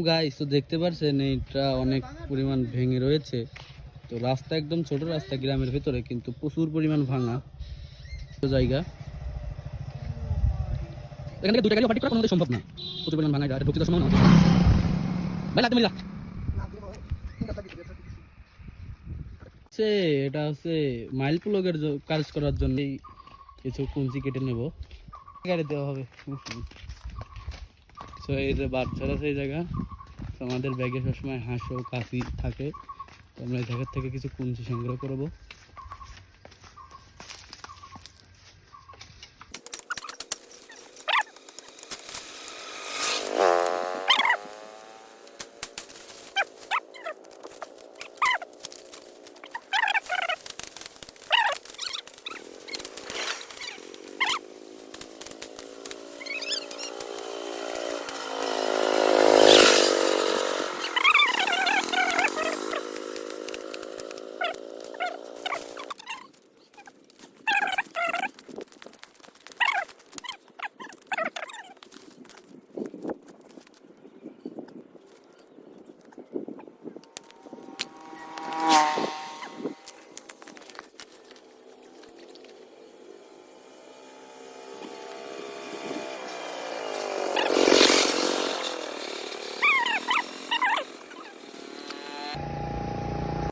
Guys তো দেখতে পাচ্ছেন এটা অনেক পরিমাণ ভেঙে রয়েছে। তো রাস্তা একদম ছোট রাস্তা গ্রামের ভিতরে, কিন্তু প্রচুর পরিমাণ ভাঙা জায়গা। এখান থেকে 2 টাকা পার্টি করা কোনোদিন সম্ভব না, প্রচুর পরিমাণ ভাঙা যায়। ঢুকতে সময় না ভাই লাগতে মিলা এটা হচ্ছে মাইল প্লগের কাজ করার জন্য কিছু কুঞ্চি কেটে নেব, গাড়ি দেওয়া হবে। তো এই যে বাচ্চারা সেই জায়গা, তো আমাদের ব্যাগে সবসময় হাঁস ও কাশি থাকে, তো আমরা এই জায়গার থেকে কিছু কুঞ্চি সংগ্রহ করবো।